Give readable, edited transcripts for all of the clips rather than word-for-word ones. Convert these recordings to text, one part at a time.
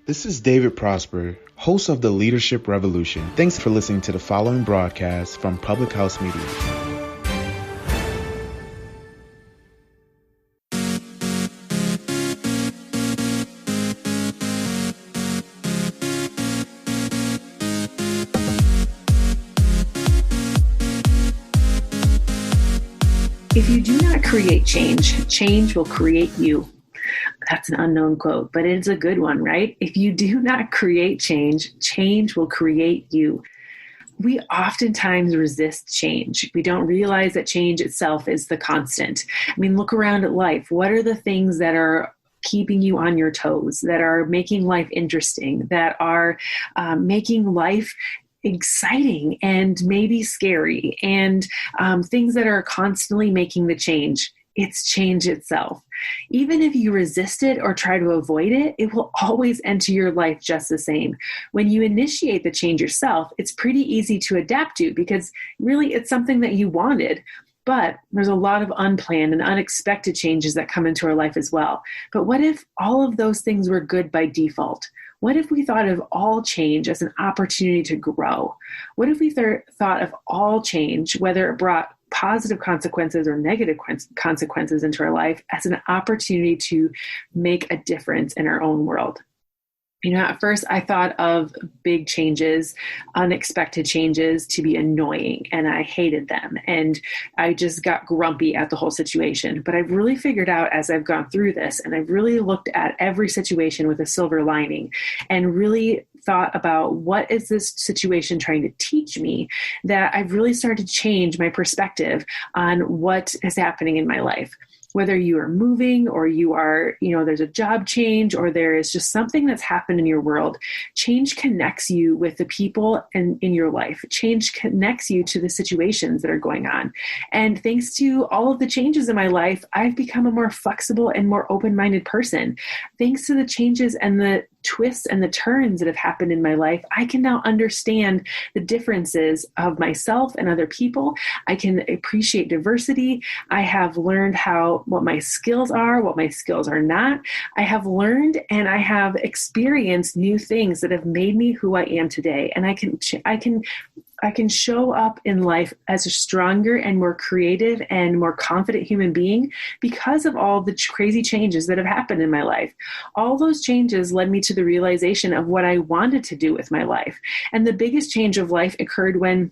This is David Prosper, host of the Leadership Revolution. Thanks for listening to the following broadcast from Public House Media. If you do not create change, change will create you. That's an unknown quote, but it's a good one, right? If you do not create change, change will create you. We oftentimes resist change. We don't realize that change itself is the constant. I mean, look around at life. What are the things that are keeping you on your toes, that are making life interesting, that are making life exciting and maybe scary, and things that are constantly making the change? It's change itself. Even if you resist it or try to avoid it, it will always enter your life just the same. When you initiate the change yourself, it's pretty easy to adapt to because really it's something that you wanted. But there's a lot of unplanned and unexpected changes that come into our life as well. But what if all of those things were good by default? What if we thought of all change as an opportunity to grow? What if we thought of all change, whether it brought positive consequences or negative consequences into our life, as an opportunity to make a difference in our own world? You know, at first I thought of big changes, unexpected changes, to be annoying, and I hated them. And I just got grumpy at the whole situation. But I've really figured out as I've gone through this, and I've really looked at every situation with a silver lining and really thought about what is this situation trying to teach me, that I've really started to change my perspective on what is happening in my life. Whether you are moving or you are, there's a job change or there is just something that's happened in your world, change connects you with the people in your life. Change connects you to the situations that are going on. And thanks to all of the changes in my life, I've become a more flexible and more open-minded person. Thanks to the changes and the twists and the turns that have happened in my life, I can now understand the differences of myself and other people. I can appreciate diversity. I have learned what my skills are, what my skills are not. I have learned and I have experienced new things that have made me who I am today. And I can show up in life as a stronger and more creative and more confident human being because of all the crazy changes that have happened in my life. All those changes led me to the realization of what I wanted to do with my life. And the biggest change of life occurred when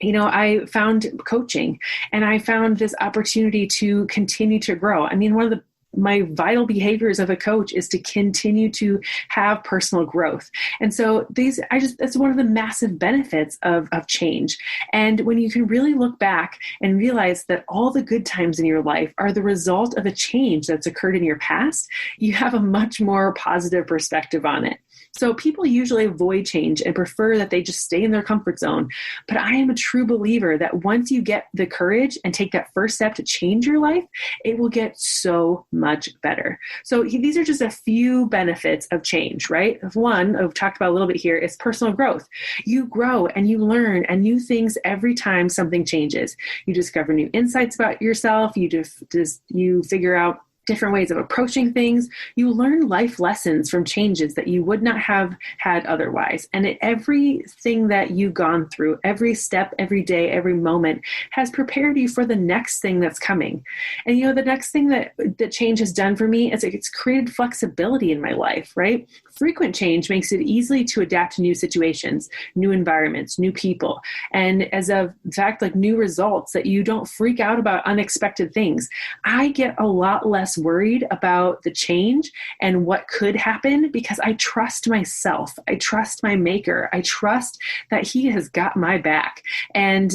I found coaching and I found this opportunity to continue to grow. I mean, one of my vital behaviors of a coach is to continue to have personal growth. And so that's one of the massive benefits of change. And when you can really look back and realize that all the good times in your life are the result of a change that's occurred in your past, you have a much more positive perspective on it. So people usually avoid change and prefer that they just stay in their comfort zone. But I am a true believer that once you get the courage and take that first step to change your life, it will get so much better. So these are just a few benefits of change, right? One I've talked about a little bit here is personal growth. You grow and you learn and new things every time something changes. You discover new insights about yourself. You figure out different ways of approaching things. You learn life lessons from changes that you would not have had otherwise. And everything that you've gone through, every step, every day, every moment has prepared you for the next thing that's coming. And the next thing that change has done for me is it's created flexibility in my life, right? Frequent change makes it easy to adapt to new situations, new environments, new people. And as a fact, like new results, that you don't freak out about unexpected things. I get a lot less worried about the change and what could happen because I trust myself. I trust my maker. I trust that he has got my back. And,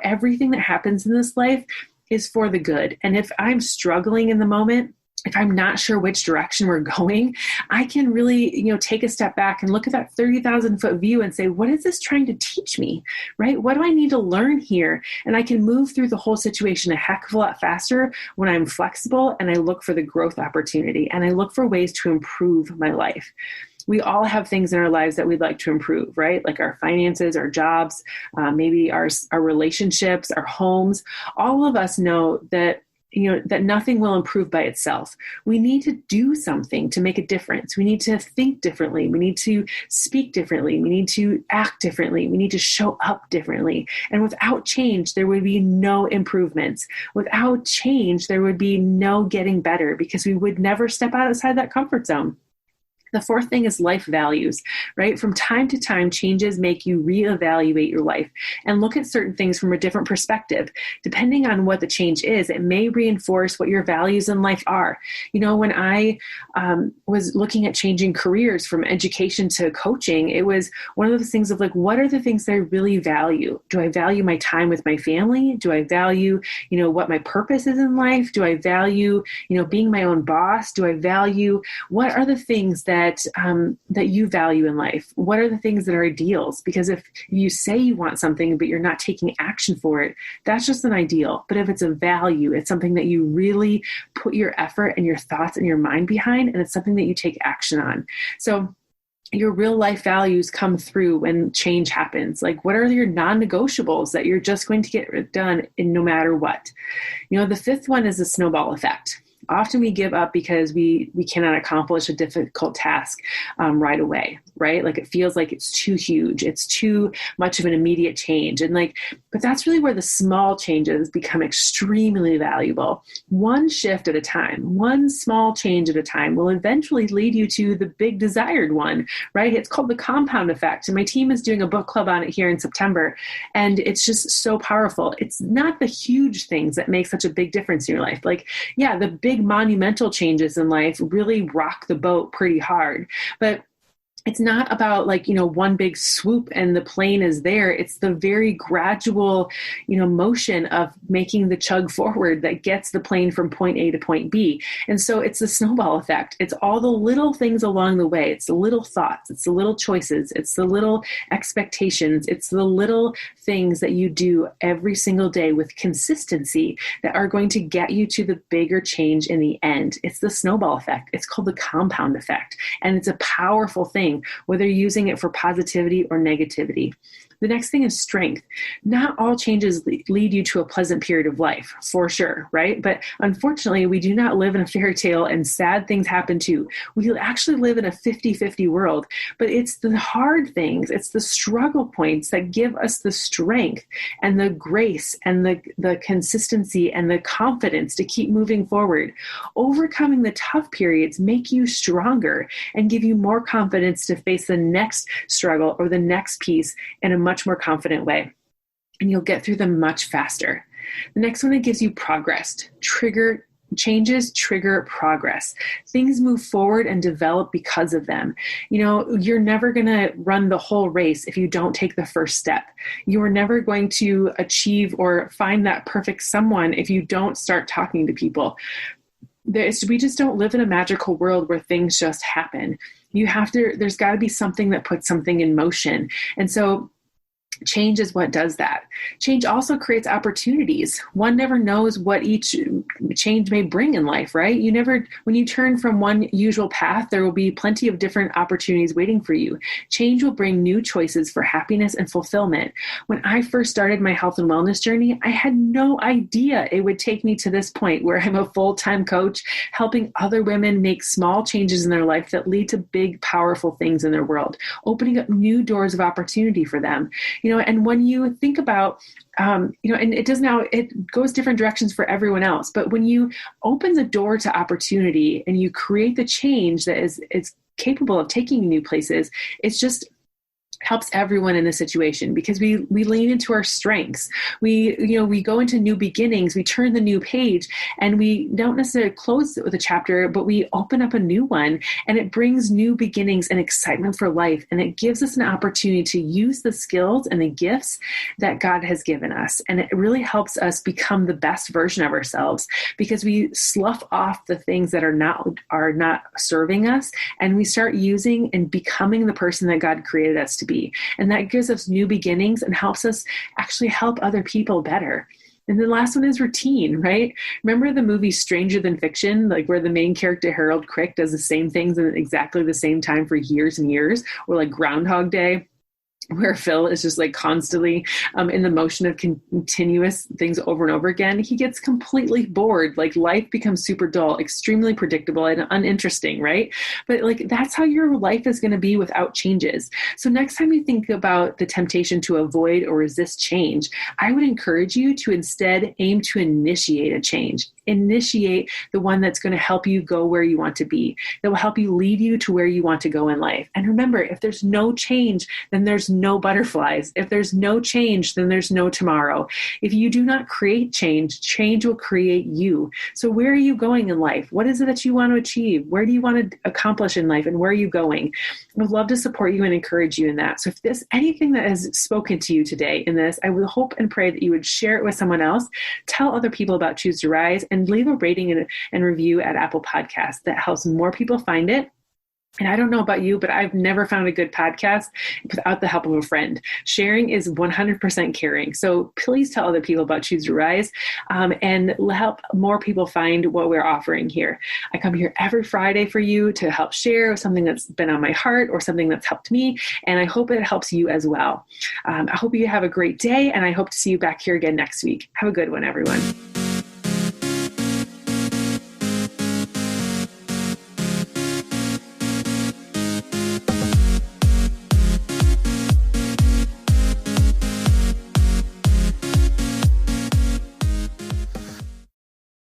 everything that happens in this life is for the good. And if I'm struggling in the moment, if I'm not sure which direction we're going, I can really, take a step back and look at that 30,000 foot view and say, what is this trying to teach me, right? What do I need to learn here? And I can move through the whole situation a heck of a lot faster when I'm flexible and I look for the growth opportunity and I look for ways to improve my life. We all have things in our lives that we'd like to improve, right? Like our finances, our jobs, maybe our relationships, our homes. All of us know that that nothing will improve by itself. We need to do something to make a difference. We need to think differently. We need to speak differently. We need to act differently. We need to show up differently. And without change, there would be no improvements. Without change, there would be no getting better, because we would never step outside that comfort zone. The fourth thing is life values, right? From time to time, changes make you reevaluate your life and look at certain things from a different perspective. Depending on what the change is, it may reinforce what your values in life are. When I was looking at changing careers from education to coaching, it was one of those things of like, what are the things that I really value? Do I value my time with my family? Do I value, what my purpose is in life? Do I value, being my own boss? Do I value, what are the things that you value in life? What are the things that are ideals? Because if you say you want something, but you're not taking action for it, that's just an ideal. But if it's a value, it's something that you really put your effort and your thoughts and your mind behind, and it's something that you take action on. So your real life values come through when change happens. Like, what are your non-negotiables that you're just going to get done in no matter what? The fifth one is the snowball effect. Often we give up because we cannot accomplish a difficult task right away, right? Like, it feels like it's too huge. It's too much of an immediate change. But that's really where the small changes become extremely valuable. One shift at a time, one small change at a time will eventually lead you to the big desired one, right? It's called the compound effect. And my team is doing a book club on it here in September. And it's just so powerful. It's not the huge things that make such a big difference in your life. Like, yeah, the big monumental changes in life really rock the boat pretty hard. But it's not about one big swoop and the plane is there. It's the very gradual, motion of making the chug forward that gets the plane from point A to point B. And so it's the snowball effect. It's all the little things along the way. It's the little thoughts. It's the little choices. It's the little expectations. It's the little things that you do every single day with consistency that are going to get you to the bigger change in the end. It's the snowball effect. It's called the compound effect. And it's a powerful thing, whether you're using it for positivity or negativity. The next thing is strength. Not all changes lead you to a pleasant period of life, for sure, right? But unfortunately, we do not live in a fairy tale, and sad things happen too. We actually live in a 50-50 world, but it's the hard things, it's the struggle points that give us the strength and the grace and the consistency and the confidence to keep moving forward. Overcoming the tough periods make you stronger and give you more confidence to face the next struggle or the next piece in a much more confident way. And you'll get through them much faster. The next one, it gives you progress. Changes trigger progress. Things move forward and develop because of them. You're never going to run the whole race if you don't take the first step. You are never going to achieve or find that perfect someone if you don't start talking to people. We just don't live in a magical world where things just happen. There's got to be something that puts something in motion. And so change is what does that. Change also creates opportunities. One never knows what each change may bring in life, right? When you turn from one usual path, there will be plenty of different opportunities waiting for you. Change will bring new choices for happiness and fulfillment. When I first started my health and wellness journey, I had no idea it would take me to this point where I'm a full-time coach, helping other women make small changes in their life that lead to big, powerful things in their world, opening up new doors of opportunity for them. And when you think about, and it goes different directions for everyone else, but when you open the door to opportunity and you create the change that is capable of taking you new places, it's just helps everyone in the situation, because we lean into our strengths. We go into new beginnings, we turn the new page, and we don't necessarily close it with a chapter, but we open up a new one, and it brings new beginnings and excitement for life. And it gives us an opportunity to use the skills and the gifts that God has given us. And it really helps us become the best version of ourselves, because we slough off the things that are not serving us, and we start using and becoming the person that God created us to be. And that gives us new beginnings and helps us actually help other people better. And the last one is routine, right? Remember the movie Stranger Than Fiction, like where the main character Harold Crick does the same things at exactly the same time for years and years, or like Groundhog Day? where Phil is just like constantly in the motion of continuous things over and over again, he gets completely bored. Like life becomes super dull, extremely predictable and uninteresting, right? But like that's how your life is going to be without changes. So next time you think about the temptation to avoid or resist change, I would encourage you to instead aim to initiate a change. Initiate the one that's going to help you go where you want to be, that will help you lead you to where you want to go in life. And remember, if there's no change, then there's no butterflies. If there's no change, then there's no tomorrow. If you do not create change, change will create you. So where are you going in life? What is it that you want to achieve? Where do you want to accomplish in life? And where are you going? I would love to support you and encourage you in that. So if there's anything that has spoken to you today in this, I would hope and pray that you would share it with someone else, tell other people about Choose to Rise, and leave a rating and review at Apple Podcasts. That helps more people find it. And I don't know about you, but I've never found a good podcast without the help of a friend. Sharing is 100% caring. So please tell other people about Choose to Rise and help more people find what we're offering here. I come here every Friday for you to help share something that's been on my heart or something that's helped me. And I hope it helps you as well. I hope you have a great day, and I hope to see you back here again next week. Have a good one, everyone.